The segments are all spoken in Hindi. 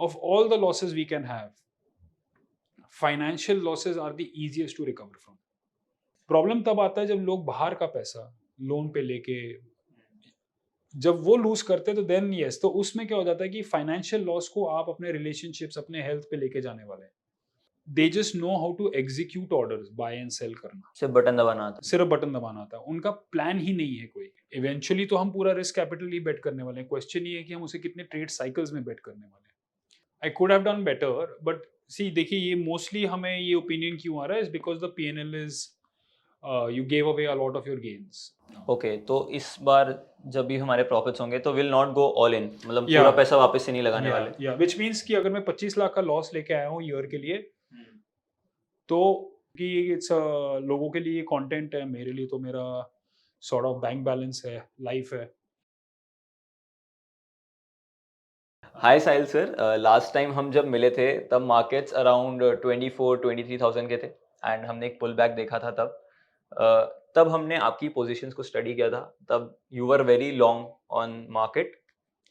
of all the losses we can have, financial losses are the easiest to recover from. Problem तब आता है जब लोग बाहर का पैसा लोन पे लेके जब वो लूज करते हैं तो देन यस, तो उसमें क्या हो जाता है कि फाइनेंशियल लॉस को आप अपने रिलेशनशिप्स अपने हेल्थ पे लेके जाने वाले हैं. They just know how to execute orders, buy and sell करना, सिर्फ बटन दबाना आता है। सिर्फ बटन दबाना आता है. उनका प्लान ही नहीं है कोई. इवेंचुअली तो हम पूरा रिस्क कैपिटल ही बेट करने वाले हैं. क्वेश्चन ये है कि हम उसे कितने ट्रेड साइकिल्स में बेट करने वाले हैं. I could have done better, but see देखिए ये मोस्टली हमें ये ओपिनियन क्यों आ रहा है, is because the PNL is you gave away a lot of your gains. Okay, तो इस बार जब भी हमारे प्रॉफिट्स होंगे तो will not go all in, मतलब Yeah. पूरा पैसा वापस से नहीं लगाने वाले। या विच मीन्स कि अगर मैं 25 लाख का लॉस लेके आया हूँ ईयर के लिए, तो कि इट्स लोगों के लिए कंटेंट है, मेरे लिए तो मेरा सॉर्ट ऑफ बैंक बैलेंस है, लाइफ है. हाय साहिल सर, लास्ट टाइम हम जब मिले थे तब मार्केट्स अराउंड 24-23,000 के थे एंड हमने एक पुल बैक देखा था तब। तब हमने आपकी पोजीशंस को स्टडी किया था, तब you were very long on market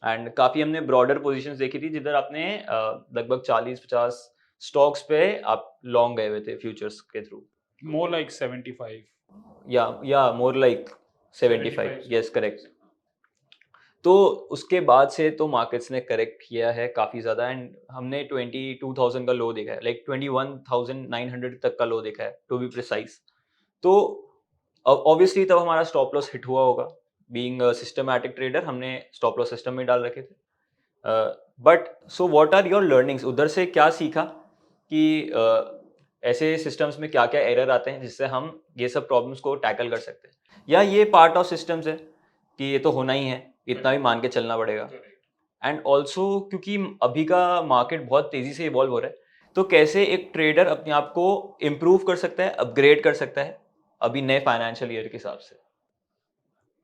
and काफ़ी हमने ब्रॉडर पोजीशंस देखी थी जिधर आपने लगभग 40-50 स्टॉक्स पे आप लॉन्ग गए हुए थे फ्यूचर्स के थ्रू। More like 75. या मोर लाइक 75, यस करेक्ट। तो उसके बाद से तो मार्केट्स ने करेक्ट किया है काफ़ी ज़्यादा एंड हमने 22,000 का लो देखा है, लाइक 21,900 तक का लो देखा है टू बी प्रिसाइज। तो ऑब्वियसली तब हमारा स्टॉप लॉस हिट हुआ होगा। बीइंग सिस्टमैटिक ट्रेडर हमने स्टॉप लॉस सिस्टम में डाल रखे थे। But so what are your learnings, उधर से क्या सीखा कि ऐसे सिस्टम्स में क्या क्या एरर आते हैं जिससे हम ये सब प्रॉब्लम्स को टैकल कर सकते हैं, या ये पार्ट ऑफ सिस्टम्स है कि ये तो होना ही है, इतना भी मान के चलना पड़ेगा। एंड ऑल्सो क्योंकि अभी का मार्केट बहुत तेजी से इवॉल्व हो रहा है, तो कैसे एक ट्रेडर अपने आप को इम्प्रूव कर सकता है, अपग्रेड कर सकता है अभी नए फाइनेंशियल ईयर के हिसाब से।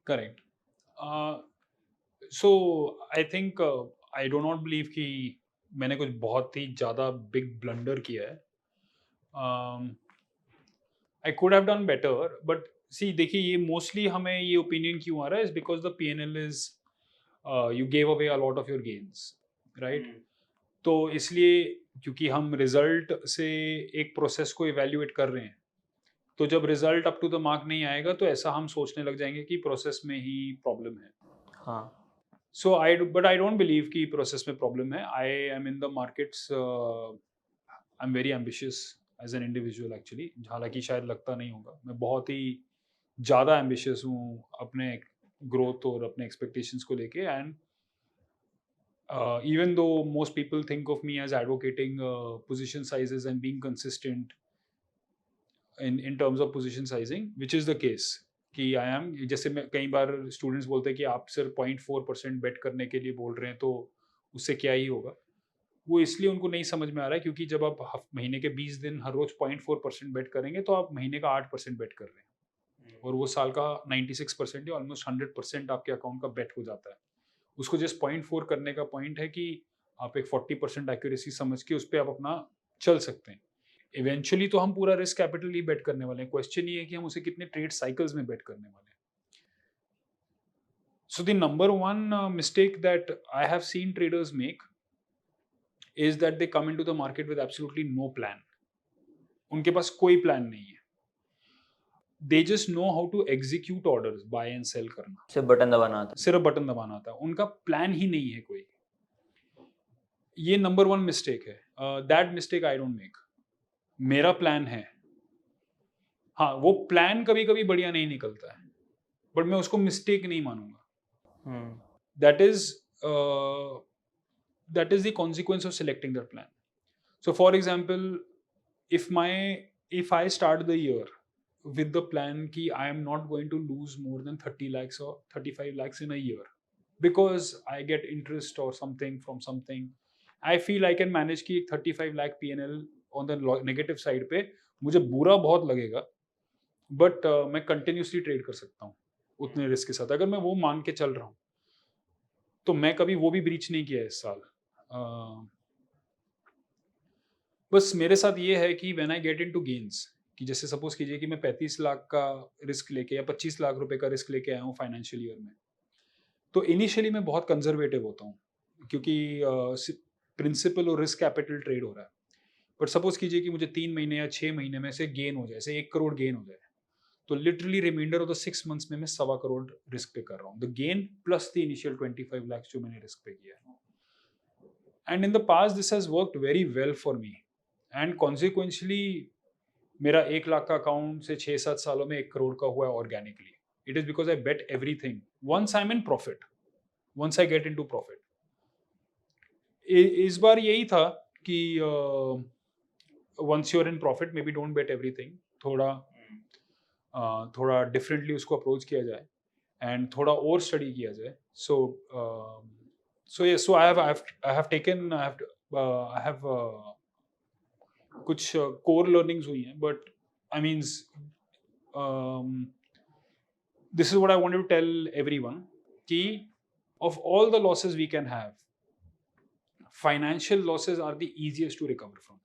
Correct. So I think I do not believe कि मैंने कुछ बहुत ही ज़्यादा बिग ब्लंडर किया है. I could have done better, but see देखिए ये मोस्टली हमें ये ओपिनियन क्यों आ रहा है, is because the PNL is you gave away a lot of your gains, right. तो इसलिए क्योंकि हम रिजल्ट से एक प्रोसेस को इवेल्युएट कर रहे हैं, तो जब result up to the mark नहीं आएगा तो ऐसा हम सोचने लग जाएंगे कि प्रोसेस में ही प्रॉब्लम है. हाँ। सो आई डोंट बिलीव कि प्रोसेस में प्रॉब्लम है. I am in the markets, I am very ambitious as an individual actually, हालांकि शायद लगता नहीं होगा. मैं बहुत ही ज़्यादा एम्बिशियस हूँ अपने ग्रोथ और अपने एक्सपेक्टेशंस को लेके. And even though most people think of me as advocating position sizes and being consistent in terms of position sizing, which is the case कि आई एम, जैसे मैं कई बार स्टूडेंट्स बोलते हैं कि आप सिर्फ 0.4% बेट करने के लिए बोल रहे हैं तो उससे क्या ही होगा. वो इसलिए उनको नहीं समझ में आ रहा है क्योंकि जब आप महीने के 20 दिन हर रोज 0.4% बेट करेंगे तो आप महीने का 8% बेट कर रहे हैं, और वो साल का 96% या ऑलमोस्ट 100% आपके अकाउंट का बेट हो जाता है. उसको जस्ट 0.4 करने का पॉइंट है कि आप एक 40% एक्यूरेसी समझ के उस पर आप अपना चल सकते हैं. इवेंचुअली तो हम पूरा रिस्क कैपिटल ही बेट करने वाले हैं. क्वेश्चन ये है कि हम उसे कितने ट्रेड साइकिल्स में बेट करने वाले हैं. So the number one mistake that I have seen traders make is that they come into the market with absolutely no plan. उनके पास कोई प्लान नहीं है. They just know how to execute orders, buy and sell करना, सिर्फ बटन दबाना आता है। सिर्फ बटन दबाना आता है. उनका प्लान ही नहीं है कोई. ये नंबर वन मिस्टेक है. That mistake I don't make. मेरा प्लान है. हाँ, वो प्लान कभी कभी बढ़िया नहीं निकलता है, बट मैं उसको मिस्टेक नहीं मानूंगा. That is the consequence of selecting that plan. So for example, if I start the year with the plan कि I am not going to lose more than 30 lakhs or 35 lakhs in a year because I get interest or something from something, I feel I can manage कि 35 lakh PNL on the negative side पे मुझे बुरा बहुत लगेगा, बट मैं कंटिन्यूसली ट्रेड कर सकता हूँ उतने रिस्क के साथ. अगर मैं वो मान के चल रहा हूँ तो मैं कभी वो भी ब्रीच नहीं किया इस साल. बस मेरे साथ ये है कि when I get into gains, कि जैसे सपोज कीजिए कि मैं 35 लाख का रिस्क लेके या 25 लाख रुपए का रिस्क लेके आया हूँ फाइनेंशियल ईयर में, तो इनिशियली मैं बहुत कंजर्वेटिव होता हूँ क्योंकि प्रिंसिपल और रिस्क कैपिटल ट्रेड हो रहा है, बट सपोज कीजिए कि मुझे 3 महीने या 6 महीने में से गेन हो जाए, से 1 करोड़ गेन हो जाए, तो literally reminder of the 6 months में मैं 1.25 करोड़ रिस्क पे कर रहा हूँ, the gain plus the initial 25 lakh जो मैंने रिस्क पे किया है. And in the past this has worked very well for me, and consequently मेरा 1 लाख का अकाउंट से 6-7 सालों में 1 करोड़ का हुआ है organically. It is because I bet everything once I am in profit, once I get into profit. इस बार यही था कि once you are in profit may be don't bet everything, थोड़ा डिफरेंटली उसको अप्रोच किया जाए एंड थोड़ा और स्टडी किया जाए. So I have taken I have कुछ कोर लर्निंग्स हुई हैं, but I means this is what I want to tell everyone कि of all the losses we can have, financial losses are the easiest to recover from.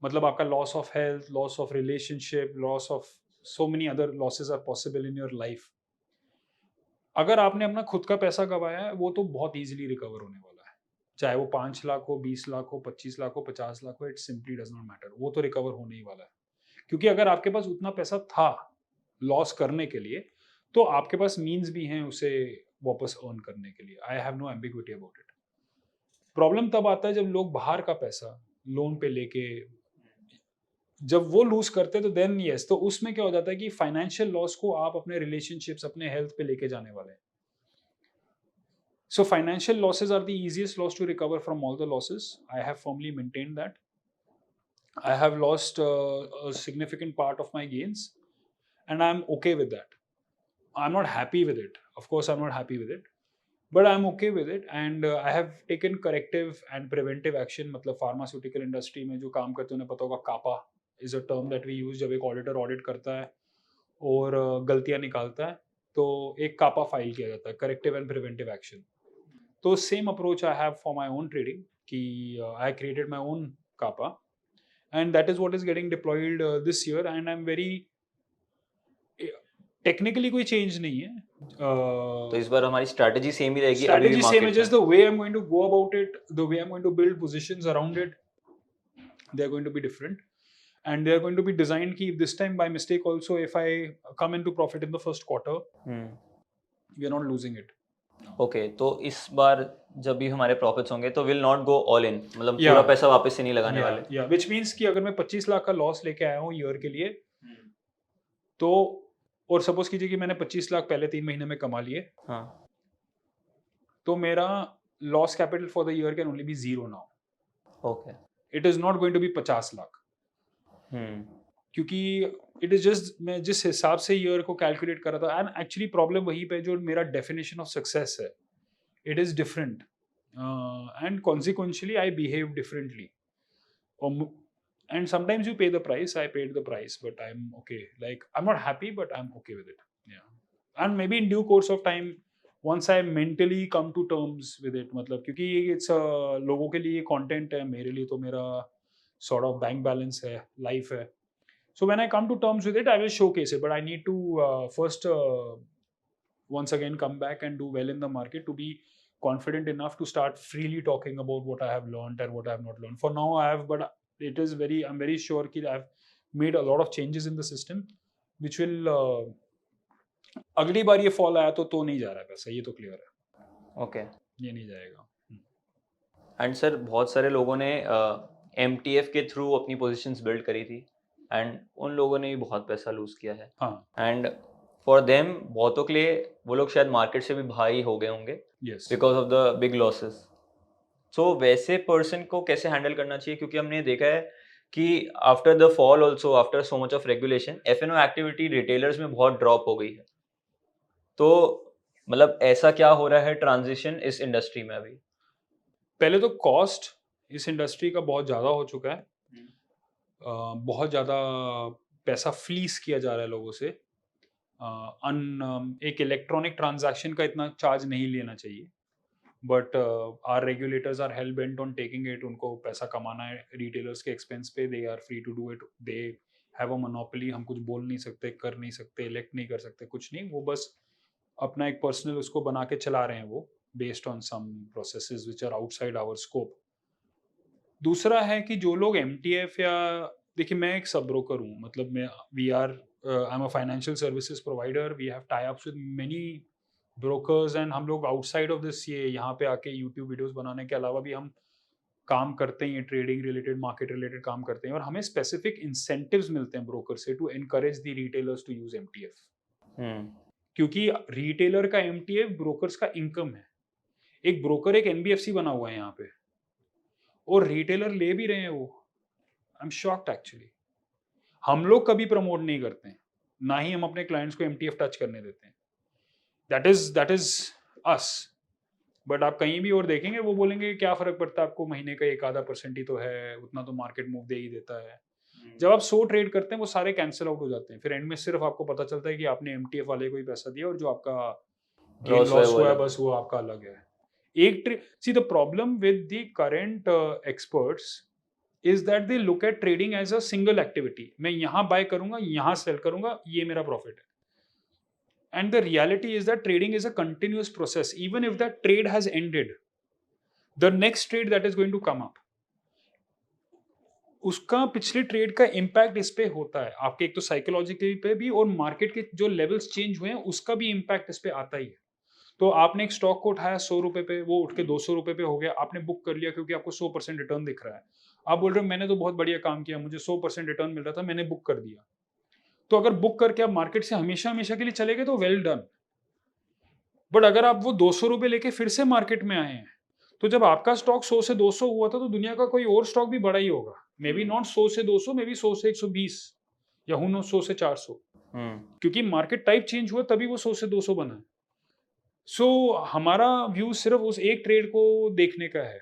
मतलब आपका loss of health, loss of relationship, loss of so many other losses are possible in your life. अगर आपने अपना खुद का पैसा गवाया है वो तो बहुत easily recover होने वाला है, चाहे वो 5 लाख हो, 20 लाख हो, 25 लाख हो, 50 लाख हो, it simply does not matter, वो तो recover होने ही वाला है. क्योंकि अगर आपके पास उतना पैसा था लॉस करने के लिए, तो आपके पास मीन्स भी हैं उसे वापस अर्न करने के लिए. I have no ambiguity about it. Problem तब आता है जब लोग बाहर का पैसा लोन पे लेके जब वो लूज करते हैं, तो देन यस, तो उसमें क्या हो जाता है कि फाइनेंशियल लॉस को आप अपने रिलेशनशिप्स, अपने हेल्थ पे लेके जाने वाले हैं. So financial losses are the easiest loss to recover from all the losses. I have firmly maintained that. I have lost a significant part of my gains, and I'm okay with that. I'm not happy with it. Of course, I'm not happy with it, but I'm okay with it. And I have taken corrective and preventive action. मतलब pharmaceutical industry में जो काम करते हैं उन्हें पता होगा, कापा is a term that we use जब एक auditor audit करता है और गलतियाँ निकालता है, तो एक कापा फाइल किया जाता है, corrective and preventive action. तो same approach I have for my own trading कि I created my own कापा, and that is what is getting deployed this year, and I'm very technically कोई चेंज नहीं है. तो इस बार हमारी स्ट्रैटेजी सेम ही रहेगी अभी भी Strategy same, market it's just the way I'm going to go about it, the way I'm going to build positions around it, they're going to be different, and they're going to be designed कि this time by mistake also if I come into profit in the first quarter, we are not losing it. Okay. तो इस बार जब भी हमारे प्रॉफिट्स होंगे तो will not go all in, मतलब Yeah. पूरा पैसा वापस से नहीं लगाने वाले. Yeah, which means कि अगर मैं 25 लाख का लॉस लेके आया हूँ ईयर के लिए, तो और सपोज कीजिए कि मैंने 25 लाख पहले 3 महीने में कमा लिए, हाँ. तो मेरा loss capital for the year can only be 0 now. Okay. It is not going to be 50 lakh, क्योंकि इट इज जस्ट मैं जिस हिसाब से ईयर को कैलकुलेट कर रहा था, एंड एक्चुअली प्रॉब्लम वहीं पे जो मेरा डेफिनेशन ऑफ सक्सेस है, it is different, and consequentially I behave differently. And sometimes you pay the price. I paid the price, but I'm okay. Like, I'm not happy, but I'm okay with it. Yeah. And maybe in due course of time, once I mentally come to terms with it, मतलब क्योंकि it's लोगों के लिए content है, मेरे लिए तो मेरा sort of bank balance है, life है. So when I come to terms with it, I will showcase it. But I need to first once again come back and do well in the market to be confident enough to start freely talking about what I have learned and what I have not learned. For now, I have, but it is very, I'm very sure that I've made a lot of changes in the system which will अगली बार ये फॉल आया तो नहीं जा रहा है पैसा, ये तो क्लियर है. ओके. ये नहीं जाएगा. एंड सर बहुत सारे लोगों ने MTF के थ्रू अपनी पोजीशंस बिल्ड करी थी एंड उन लोगों ने भी बहुत पैसा लूज किया है. हाँ. एंड फॉर देम बहुतों के लिए वो लोग शायद मार्केट से भी बाहर हो गए होंगे Yes. Because of the big losses. So वैसे पर्सन को कैसे हैंडल करना चाहिए, क्योंकि हमने देखा है कि after the fall also, after so much of regulation, F&O activity retailers में बहुत ड्रॉप हो गई है. तो मतलब ऐसा क्या हो रहा है ट्रांजिशन इस इंडस्ट्री में अभी? पहले तो कॉस्ट इस इंडस्ट्री का बहुत ज़्यादा हो चुका है. बहुत ज़्यादा पैसा फ्लीस किया जा रहा है लोगों से. एक इलेक्ट्रॉनिक ट्रांजैक्शन का इतना चार्ज नहीं लेना चाहिए, but our regulators are hell bent on taking it. उनको पैसा कमाना है रिटेलर्स के एक्सपेंस पे. They are free to do it. They have a monopoly. हम कुछ बोल नहीं सकते, कर नहीं सकते, इलेक्ट नहीं कर सकते, कुछ नहीं. वो बस अपना एक पर्सनल उसको बना के चला रहे हैं वो, based on some processes which are outside our scope. दूसरा है कि जो लोग MTF या देखिए मैं एक सब ब्रोकर हूँ, मतलब मैं we are I am a financial services provider, we have tie ups with many brokers and हम लोग आउटसाइड ऑफ दिस ये यहाँ पे आके यूट्यूब वीडियोस बनाने के अलावा भी हम काम करते हैं, ट्रेडिंग रिलेटेड मार्केट रिलेटेड काम करते हैं और हमें स्पेसिफिक इंसेंटिव्स मिलते हैं ब्रोकर से to encourage the retailers to use MTF, क्योंकि रिटेलर का MTF ब्रोकर्स का इनकम है। एक ब्रोकर एक NBFC बना हुआ है यहाँ पे और रिटेलर ले भी रहे हैं वो। I am shocked actually. हम लोग कभी प्रमोट नहीं करते हैं, ना ही हम अपने क्लाइंट्स को MTF टच करने देते हैं। That is us. बट आप कहीं भी और देखेंगे वो बोलेंगे क्या फर्क पड़ता है आपको, महीने का 1-आधा% ही तो है, उतना तो मार्केट मूव दे ही देता है। जब आप 100 ट्रेड करते हैं वो सारे कैंसिल आउट हो जाते हैं, फिर एंड में सिर्फ आपको पता चलता है कि आपने MTF वाले को ही पैसा दिया और जो आपका गेन Loss हुआ है लॉस वो हुआ है अलग। बस वो आपका अलग है। एक trade, see the problem with the current experts is that they look at trading as a single activity. मैं यहाँ बाय करूंगा, यहाँ सेल करूंगा, ये मेरा प्रॉफिट है। And the reality is that trading is a continuous process. Even if that trade has ended, the next trade that is going to come up, उसका पिछले ट्रेड का इम्पैक्ट इस पे होता है आपके, एक तो साइकोलॉजिकली पे भी और मार्केट के जो लेवल्स चेंज हुए हैं उसका भी इम्पैक्ट इस पे आता ही है। तो आपने एक स्टॉक को उठाया 100 रुपए पे, वो उठ के 200 रुपए पे हो गया, आपने बुक कर लिया क्योंकि आपको 100% रिटर्न दिख रहा है। आप बोल रहे हो मैंने तो बहुत बढ़िया काम किया, मुझे 100% रिटर्न मिल रहा था, मैंने बुक कर दिया। तो अगर बुक करके आप मार्केट से हमेशा हमेशा के लिए चले गए तो वेल डन। बट अगर आप वो 200 रुपए लेके फिर से मार्केट में आए हैं, तो जब आपका स्टॉक 100 से 200 हुआ था तो दुनिया का कोई और स्टॉक भी बड़ा ही होगा। मे बी नॉट 100 से 200, मे बी 100 से 120 या हूं नो 100 से 400, क्योंकि मार्केट टाइप चेंज हुआ तभी वो 100 से 200 बना है। सो हमारा व्यू सिर्फ उस एक ट्रेड को देखने का है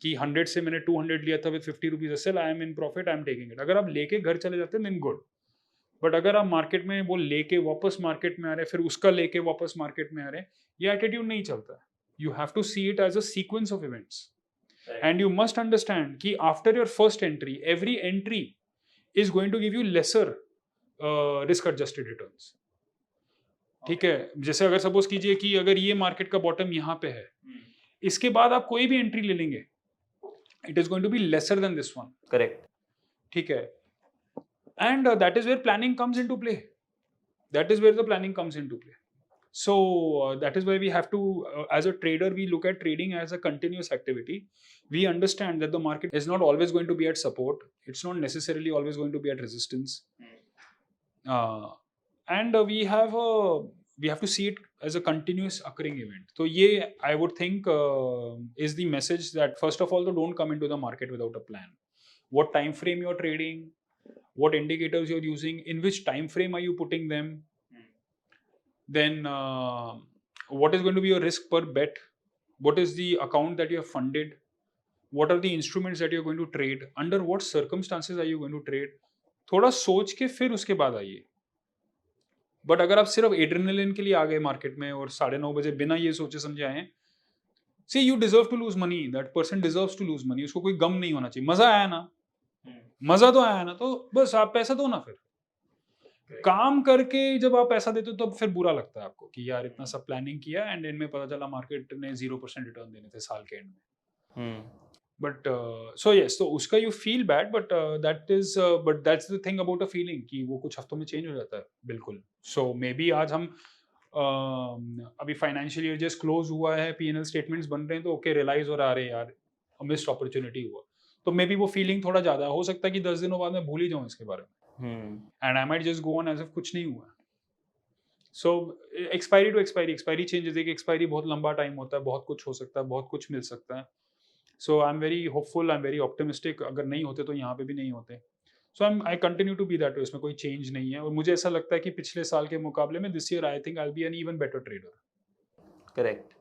कि 100 से मैंने 200 लिया था with 50 rupees sell, I am in profit, I am taking it. अगर आप लेके घर चले जाते हैं देन गुड, बट अगर आप मार्केट में वो लेके वापस मार्केट में आ रहे हैं, फिर उसका लेके वापस मार्केट में आ रहे हैं, ये एटीट्यूड नहीं चलता है। You have to see it as a sequence of events and you must understand कि after your first entry, every entry is going to give you lesser risk adjusted returns. ठीक है, जैसे अगर सपोज कीजिए कि अगर ये मार्केट का बॉटम यहाँ पे है, इसके बाद आप कोई भी एंट्री ले लेंगे, it is going to be lesser than this one. Correct. ठीक है, and that is where planning comes into play. That is where the planning comes into play. So that is why we have to, as a trader, we look at trading as a continuous activity. We understand that the market is not always going to be at support, it's not necessarily always going to be at resistance. And we have to see it as a continuous occurring event. So yeah, I would think is the message that first of all, don't come into the market without a plan. What time frame you're trading, what indicators you're using, in which time frame are you putting them, then what is going to be your risk per bet, what is the account that you have funded, what are the instruments that you're going to trade, under what circumstances are you going to trade. थोड़ा सोच के फिर उसके बाद आइए। बट अगर आप सिर्फ एड्रेनलिन के लिए आ गए मार्केट में और 9:30 बजे बिना ये सोचे समझे आए हैं, see you deserve to lose money, that person deserves to lose money, उसको कोई गम नहीं होना चाहिए। मजा आया ना, मजा तो आया ना, तो बस आप पैसा दो ना। फिर काम करके जब आप पैसा देते हो तो फिर बुरा लगता है आपको कि यार इतना सब प्लानिंग किया एंड इनमें पता चला मार्केट ने 0% रिटर्न देने थे साल के एंड में। बट सो यस, तो उसका you feel bad, but that's the thing about a feeling कि वो कुछ हफ्तों में चेंज हो जाता है बिल्कुल। सो मे बी आज हम अभी फाइनेंशियल ईयर जस्ट क्लोज हुआ है, P&L स्टेटमेंट्स बन रहे हैं, तो ओके रियलाइज हो रहा है यार मिस्ड अपॉर्चुनिटी हुआ, तो मे बी वो फीलिंग थोड़ा ज्यादा हो सकता है कि 10 दिनों बाद मैं भूल ही जाऊं इसके बारे में, and I might just go on as if कुछ नहीं हुआ। So expiry to expiry changes, एक एक्सपायरी बहुत लंबा टाइम होता है, बहुत कुछ हो सकता है, बहुत कुछ मिल सकता है। So I am very hopeful, I am very optimistic. अगर नहीं होते तो यहाँ पे भी नहीं होते। So I continue to be that way, इसमें कोई चेंज नहीं है और मुझे ऐसा लगता है कि पिछले साल के मुकाबले में this year I think I will be an even better trader. Correct.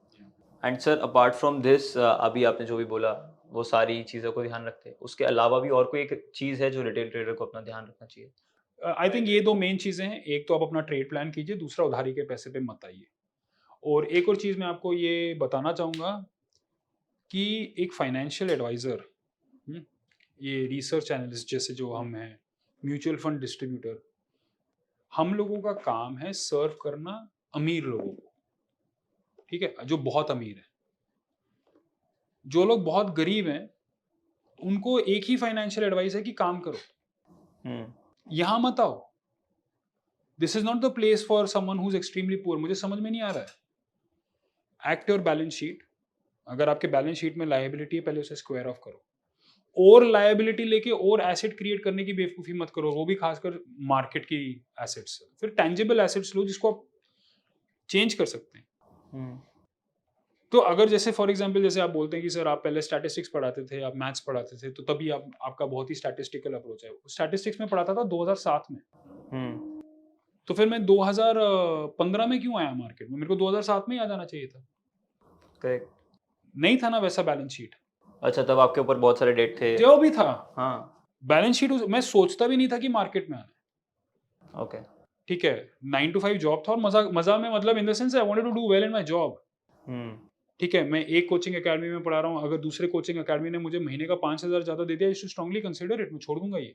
And sir apart from this, अभी आपने जो भी बोला वो सारी चीज़ों को ध्यान रखते हैं, उसके अलावा भी और कोई एक चीज़ है जो रिटेल ट्रेडर को अपना ध्यान रखना चाहिए? आई थिंक ये 2 मेन चीज़ें हैं। एक तो आप अपना ट्रेड प्लान कीजिए, दूसरा उधारी के पैसे पे मत आइए। और एक और चीज़ मैं आपको ये बताना चाहूँगा कि एक फाइनेंशियल एडवाइज़र, ये रिसर्च एनालिस्ट जैसे जो हम हैं, म्यूचुअल फंड डिस्ट्रीब्यूटर, हम लोगों का काम है सर्व करना अमीर लोगों को, ठीक है, जो बहुत अमीर है। जो लोग बहुत गरीब हैं उनको एक ही फाइनेंशियल एडवाइस है कि काम करो, यहाँ मत आओ। This is not the place for someone who is extremely poor. मुझे समझ में नहीं आ रहा है। Act your balance sheet. अगर आपके बैलेंस शीट में लायबिलिटी है, पहले उसे स्क्वायर ऑफ करो। और लायबिलिटी लेके और एसेट क्रिएट करने की बेवकूफ़ी मत करो, वो भी खासकर मार्केट की एसेट्स। फिर टेंजिबल एसेट्स लो जिसको आप चेंज कर सकते हैं। तो अगर जैसे फॉर एग्जांपल जैसे आप बोलते हैं कि सर आप पहले स्टैटिस्टिक्स पढ़ाते थे, आप मैथ्स पढ़ाते थे, तो तभी आपका बहुत ही स्टैटिस्टिकल अप्रोच है। स्टैटिस्टिक्स में पढ़ाता था 2007 में, तो फिर मैं 2015 में क्यों आया मार्केट में? मेरे को 2007 में ही आ जाना चाहिए था। करेक्ट। नहीं था ना वैसा बैलेंस शीट। अच्छा, तब आपके ऊपर बहुत सारे डेट थे। जो भी था हाँ। बैलेंस शीट मैं सोचता भी नहीं था कि मार्केट में आना है। ओके। ठीक है, 9 to 5 जॉब था और मजा में मतलब in the sense I wanted to do well in my job. ठीक है, मैं एक कोचिंग एकेडमी में पढ़ा रहा हूँ, अगर दूसरे कोचिंग एकेडमी ने मुझे महीने का 5,000 ज़्यादा दे दिया, I should strongly consider it, मैं छोड़ दूंगा ये।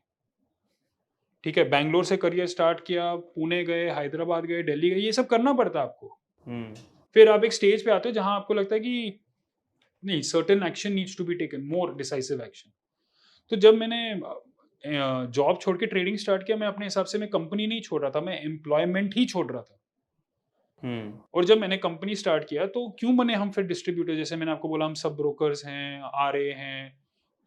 ठीक है, बैंगलोर से करियर स्टार्ट किया, पुणे गए, हैदराबाद गए, दिल्ली गए, ये सब करना पड़ता है आपको। फिर आप एक स्टेज पे आते हो जहां आपको लगता है कि नहीं, certain action needs to be taken, more decisive action. तो जब मैंने जॉब छोड़ के ट्रेडिंग स्टार्ट किया, मैं अपने हिसाब से मैं कंपनी नहीं छोड़ रहा था, मैं एम्प्लॉयमेंट ही छोड़ रहा था। और जब मैंने कंपनी स्टार्ट किया तो क्यों बने हम फिर डिस्ट्रीब्यूटर? जैसे मैंने आपको बोला हम सब ब्रोकर्स हैं, आरए हैं,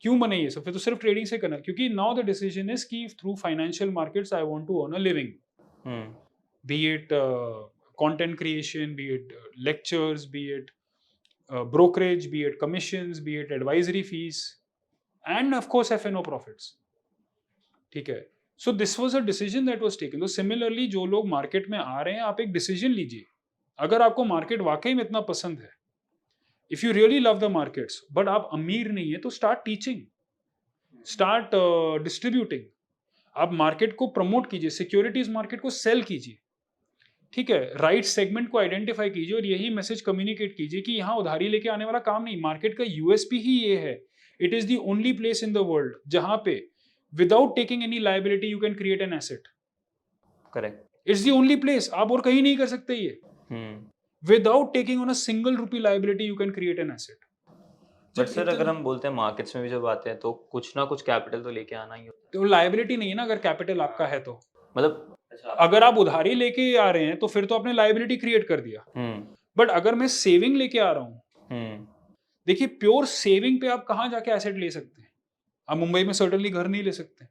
क्यों बने ये सब? फिर तो सिर्फ ट्रेडिंग से करना, क्योंकि नाउ द डिसीजन इज कि through financial markets I want to earn a living, be it content creation, be it lectures, be it brokerage, be it commissions, be it advisory fees, and of course F&O profits. ठीक है, so this was a decision that was taken. तो similarly जो लोग मार्केट में आ रहे हैं, आप एक डिसीजन लीजिए। अगर आपको मार्केट वाकई में इतना पसंद है, if you really love the markets, but आप अमीर नहीं है, तो स्टार्ट टीचिंग, स्टार्ट डिस्ट्रीब्यूटिंग। आप मार्केट को प्रमोट कीजिए, सिक्योरिटीज मार्केट को सेल कीजिए। ठीक है, राइट सेगमेंट को आइडेंटिफाई कीजिए और यही मैसेज कम्युनिकेट कीजिए कि यहाँ उधारी लेके आने वाला काम नहीं। मार्केट का यूएसपी ही ये है, it is the only place in the world जहां पे without taking any liability you can create an asset. Correct. It's the only place, आप और कहीं नहीं कर सकते ये। Without taking on a single rupee liability you can create an asset. But sir अगर हम बोलते हैं मार्केट्स में भी जब आते हैं तो कुछ ना कुछ कैपिटल तो लेके आना ही होता तो लायबिलिटी नहीं है ना, अगर कैपिटल आपका है तो। है। मतलब अगर आप उधारी लेके आ रहे हैं तो फिर तो आपने लायबिलिटी क्रिएट कर दिया। बट अगर मैं सेविंग लेके आ रहा हूँ, देखिए प्योर सेविंग पे आप कहाँ जाके एसेट ले सकते हैं? आप मुंबई में सर्टनली घर नहीं ले सकते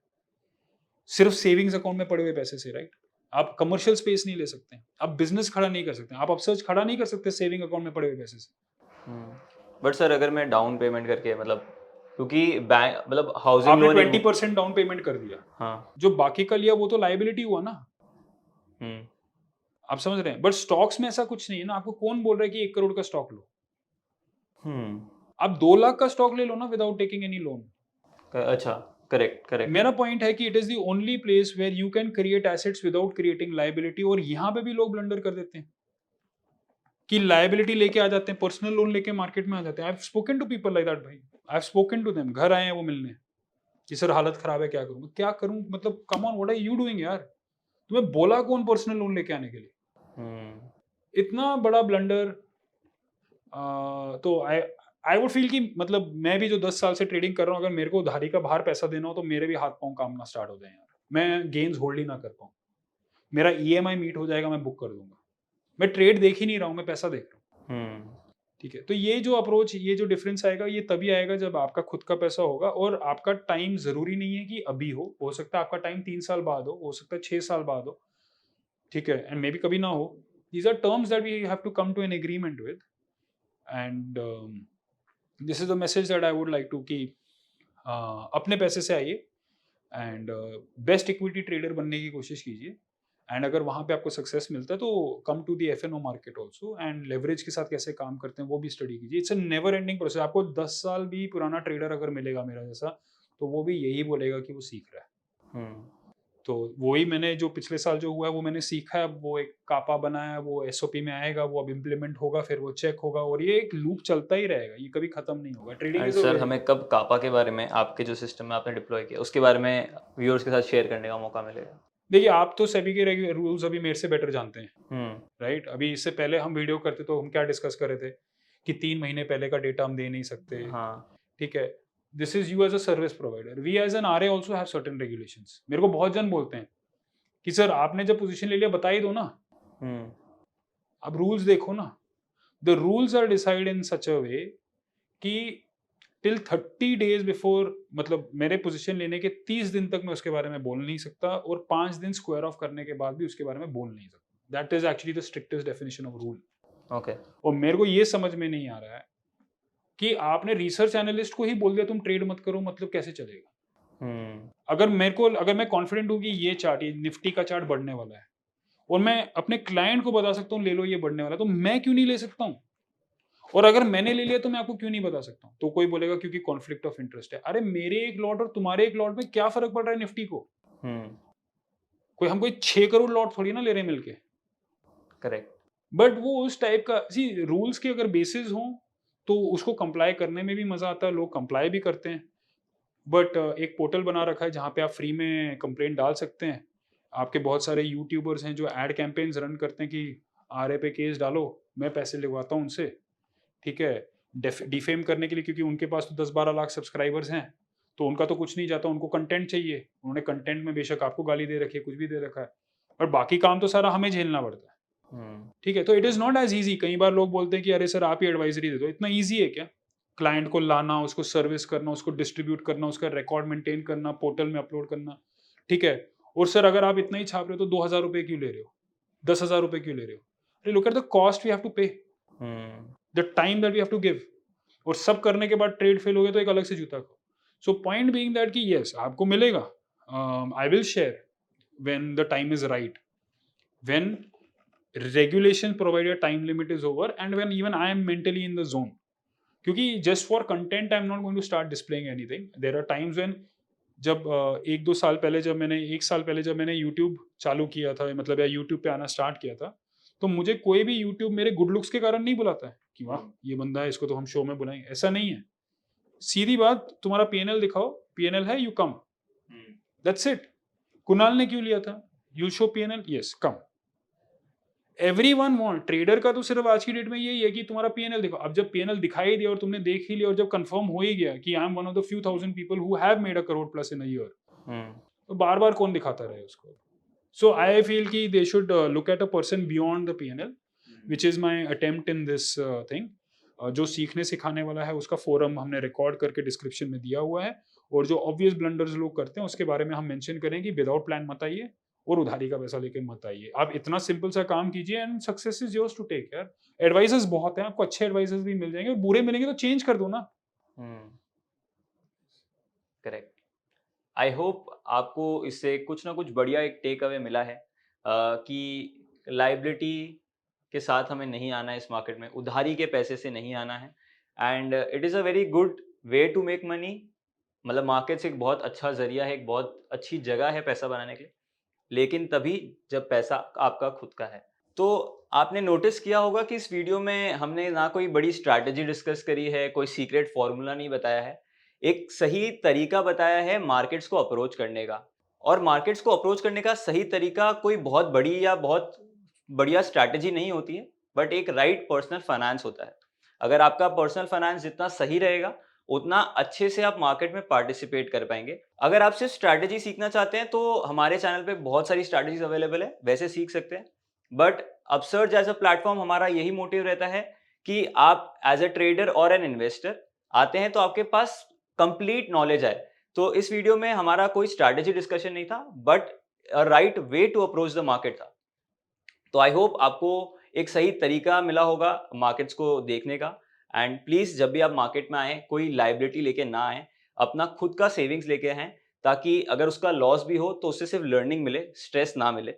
सिर्फ सेविंग्स अकाउंट में पड़े हुए पैसे से, राइट? आप कमर्शियल स्पेस नहीं ले सकते, आप बिजनेस खड़ा नहीं कर सकते, आप अपसर्च खड़ा नहीं कर सकते सेविंग अकाउंट में पड़े हुए पैसे से। बट सर अगर मैं डाउन पेमेंट करके मतलब क्योंकि बैंक मतलब हाउसिंग आपने लोन 20% डाउन पेमेंट कर दिया, हाँ। जो बाकी का लिया वो तो लायबिलिटी हुआ ना। आप समझ रहे हैं? बट स्टॉक्स में ऐसा कुछ नहीं है ना। आपको कौन बोल रहा है कि 1 करोड़ का स्टॉक लो? आप 2 लाख का स्टॉक ले लो ना विदाउट टेकिंग एनी लोन। अच्छा, करेक्ट करेक्ट। मेरा पॉइंट है कि it is the only place where you can create assets without creating liability. और यहाँ पे भी लोग ब्लंडर कर देते हैं कि लायबिलिटी लेके आ जाते हैं, पर्सनल लोन लेके मार्केट में आ जाते हैं। I have spoken to people like that भाई, I have spoken to them. घर आए हैं वो मिलने कि सर हालत खराब है, क्या करूं? क्या करूं मतलब, come on, what are you doing यार? तुम्हें बोला कौन पर्सनल लोन लेके आने के लिए? इतना बड़ा ब्लंडर। तो आई वुड फील कि मतलब मैं भी जो 10 साल से ट्रेडिंग कर रहा हूँ, अगर मेरे को उधारी का बाहर पैसा देना हो तो मेरे भी हाथ पांव कामना स्टार्ट हो जाए यार। मैं गेन्स होल्ड ही ना कर पाऊँ, मेरा ईएमआई मीट हो जाएगा, मैं बुक कर दूंगा। मैं ट्रेड देख ही नहीं रहा हूँ, मैं पैसा देख रहा हूँ। ठीक है, तो ये जो अप्रोच, ये जो डिफरेंस आएगा, ये तभी आएगा जब आपका खुद का पैसा होगा। और आपका टाइम जरूरी नहीं है कि अभी हो सकता है आपका टाइम 3 साल बाद हो सकता है 6 साल बाद हो। ठीक है, एंड मे बी कभी ना हो। These are terms that we have to come to an agreement with. And this is the message that I would like to कि अपने पैसे से आइए एंड बेस्ट इक्विटी ट्रेडर बनने की कोशिश कीजिए। एंड अगर वहाँ पे आपको सक्सेस मिलता है तो come to the F&O market also, and leverage के साथ कैसे काम करते हैं वो भी स्टडी कीजिए। It's a never ending process. आपको 10 साल भी पुराना ट्रेडर अगर मिलेगा मेरा जैसा, तो वो भी यही बोलेगा कि वो सीख रहा है। तो वही मैंने जो पिछले साल जो हुआ है वो मैंने सीखा है। वो एक कापा बनाया, वो SOP में आएगा, वो अब इम्प्लीमेंट होगा, फिर वो चेक होगा, और ये एक लूप चलता ही रहेगा, ये कभी खत्म नहीं होगा। ट्रेडिंग एंड सर हमें कब कापा के बारे में, आपके जो सिस्टम में आपने डिप्लॉय किया उसके बारे में व्यूअर्स के साथ शेयर करने का मौका मिलेगा? देखिए, आप तो सेबी के रूल्स अभी मेरे से बेटर जानते हैं, राइट? अभी इससे पहले हम वीडियो करते तो हम क्या डिस्कस कर रहे थे कि 3 महीने पहले का डेटा हम दे नहीं सकते, हाँ ठीक है। This is you as a service provider, we as an RA also have certain regulations. मेरे को बहुत जन बोलते हैं कि सर आपने जब पोजीशन ले लिया बता ही दो ना, हम्म अब रूल्स देखो ना। The rules are decide in such a way कि टिल 30 डेज बिफोर, मतलब मेरे पोजीशन लेने के 30 दिन तक मैं उसके बारे में बोल नहीं सकता, और 5 दिन स्क्वायर ऑफ करने के बाद भी उसके बारे में बोल नहीं सकता। That is actually the strictest definition of rule. Okay और मेरे को ये समझ में नहीं आ रहा है कि आपने रिसर्च एनालिस्ट को ही बोल दिया तुम ट्रेड मत करो, मतलब कैसे चलेगा? अगर मैं कॉन्फिडेंट हूँ कि ये चार्ट, ये निफ्टी का चार्ट बढ़ने वाला है, और मैं अपने क्लाइंट को बता सकता हूँ ले लो ये बढ़ने वाला है, तो मैं क्यों नहीं ले सकता हूँ? और अगर मैंने ले लिया तो मैं आपको क्यों नहीं बता सकता हूँ? तो कोई बोलेगा क्योंकि कॉन्फ्लिक्ट ऑफ इंटरेस्ट है। अरे मेरे एक लॉट और तुम्हारे एक लॉट में क्या फर्क पड़ रहा है निफ्टी को? हम्म कोई हम कोई 6 करोड़ लॉट थोड़ी ना ले रहे हैं मिलके। करेक्ट बट वो उस टाइप का, सी रूल्स के अगर बेसिस हों तो उसको कंप्लाई करने में भी मजा आता है, लोग कंप्लाई भी करते हैं। बट एक पोर्टल बना रखा है जहाँ पे आप फ्री में कंप्लेंट डाल सकते हैं। आपके बहुत सारे यूट्यूबर्स हैं जो एड कैंपेन्स रन करते हैं कि आरए पे केस डालो, मैं पैसे लगवाता हूँ उनसे, ठीक है, डिफेम करने के लिए, क्योंकि उनके पास तो 10-12 लाख सब्सक्राइबर्स हैं, तो उनका तो कुछ नहीं जाता, उनको कंटेंट चाहिए। उन्होंने कंटेंट में बेशक आपको गाली दे रखी है, कुछ भी दे रखा है, और बाकी काम तो सारा हमें झेलना पड़ता है, ठीक है। तो it is not as easy. कई बार लोग बोलते हैं कि अरे सर आप ही एडवाइजरी दे दो, इतना ईजी है क्या? क्लाइंट को लाना, उसको सर्विस करना, उसको डिस्ट्रीब्यूट करना, उसका रिकॉर्ड मेंटेन करना, पोर्टल में अपलोड करना, ठीक है। और सर अगर आप इतना ही छाप रहे हो तो 2,000 रुपये क्यों ले रहे हो, 10,000 रुपये क्यों ले रहे हो? अरे look at the cost we have to pay, the time that we have to give. और सब करने के बाद ट्रेड फेल हो गया तो एक अलग से जूता खाओ। सो पॉइंट बीइंग दैट कि यस आपको मिलेगा, I will share when the time is right, when regulation provide a time limit is over, and when even I am mentally in the zone, क्योंकि just for content I'm not going to start displaying anything. There are times when जब 1-2 साल पहले, जब मैंने 1 साल पहले जब मैंने यूट्यूब चालू किया था, मतलब या यूट्यूब पे आना स्टार्ट किया था, तो मुझे कोई भी यूट्यूब मेरे गुड लुक्स के कारण नहीं बुलाता है कि वाह ये बंदा है, इसको तो हम शो में बुलाएंगे। ऐसा नहीं है। सीधी बात, तुम्हारा पीएनएल दिखाओ, पीएनएल है, you come, that's it. Kunal ने क्यों लिया था? You show PNL, yes come. Everyone want, trader का तो सिर्फ आज की डेट में यही है कि तुम्हारा पीएनएल देखो। अब जब पीएनएल दिखाई दिया और तुमने देख ही लिया, और जब कंफर्म हो ही गया कि I am one of the few thousand people who have made a crore plus in a year, तो बार बार कौन दिखाता रहे उसको? सो आई फील कि they should look at a person beyond the PNL, which is my attempt in this thing. जो सीखने सिखाने वाला है उसका फोरम हमने रिकॉर्ड करके डिस्क्रिप्शन में दिया हुआ है, और जो ऑब्वियस ब्लंडर्स लोग करते हैं उसके बारे में हम मेंशन करें कि विदाउट प्लान मत आइए और उधारी का पैसा लेके मत आइए। आप इतना सिंपल सा काम कीजिए and success is yours to take. यार एडवाइजर्स बहुत हैं, आपको अच्छे एडवाइजर्स भी मिल जाएंगे, और बुरे मिलेंगे तो चेंज कर दो ना। करेक्ट। आई होप आपको इससे कुछ ना कुछ बढ़िया एक टेक अवे मिला है, कि लाइबिलिटी के साथ हमें नहीं आना है इस मार्केट में, उधारी के पैसे से नहीं आना है। And it is a very good way to make money. मतलब मार्केट्स एक बहुत अच्छा जरिया है, एक बहुत अच्छी जगह है पैसा बनाने के लिए, लेकिन तभी जब पैसा आपका खुद का है। तो आपने नोटिस किया होगा कि इस वीडियो में हमने ना कोई बड़ी स्ट्रैटेजी डिस्कस करी है, कोई सीक्रेट फॉर्मूला नहीं बताया है। एक सही तरीका बताया है मार्केट्स को अप्रोच करने का। और मार्केट्स को अप्रोच करने का सही तरीका कोई बहुत बड़ी या बहुत बढ़िया स्ट्रैटेजी नहीं होती है, बट एक राइट पर्सनल फाइनेंस होता है। अगर आपका पर्सनल फाइनेंस जितना सही रहेगा, उतना अच्छे से आप मार्केट में पार्टिसिपेट कर पाएंगे। अगर आप सिर्फ स्ट्रैटेजी सीखना चाहते हैं तो हमारे चैनल पे बहुत सारी स्ट्रैटेजीज अवेलेबल है, वैसे सीख सकते हैं। But Upsurge as a platform, हमारा यही मोटिव रहता है कि आप एज अ ट्रेडर और एन इन्वेस्टर आते हैं तो आपके पास कंप्लीट नॉलेज है। तो इस वीडियो में हमारा कोई स्ट्रैटेजी डिस्कशन नहीं था, but a right way to approach the market था। तो आई होप आपको एक सही तरीका मिला होगा मार्केट्स को देखने का। एंड प्लीज जब भी आप मार्केट में आए, कोई लाइबिलिटी लेके ना आए, अपना खुद का सेविंग्स लेके आए, ताकि अगर उसका लॉस भी हो तो उससे सिर्फ लर्निंग मिले, स्ट्रेस ना मिले।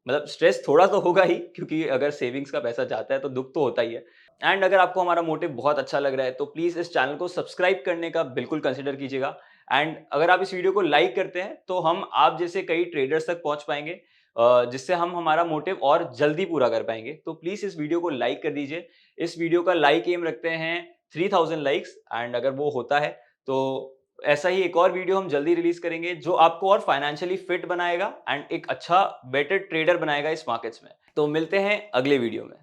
मतलब स्ट्रेस थोड़ा तो होगा ही, क्योंकि अगर सेविंग्स का पैसा जाता है तो दुख तो होता ही है। एंड अगर आपको हमारा मोटिव बहुत अच्छा लग रहा है तो प्लीज इस चैनल को सब्सक्राइब करने का बिल्कुल कंसिडर कीजिएगा। एंड अगर आप इस वीडियो को लाइक करते हैं तो हम आप जैसे कई ट्रेडर्स तक पहुंच पाएंगे, जिससे हम हमारा मोटिव और जल्दी पूरा कर पाएंगे। तो प्लीज इस वीडियो को लाइक कर दीजिए। इस वीडियो का लाइक एम रखते हैं 3000 लाइक्स, एंड अगर वो होता है तो ऐसा ही एक और वीडियो हम जल्दी रिलीज करेंगे जो आपको और फाइनेंशियली फिट बनाएगा एंड एक अच्छा बेटर ट्रेडर बनाएगा इस मार्केट्स में। तो मिलते हैं अगले वीडियो में।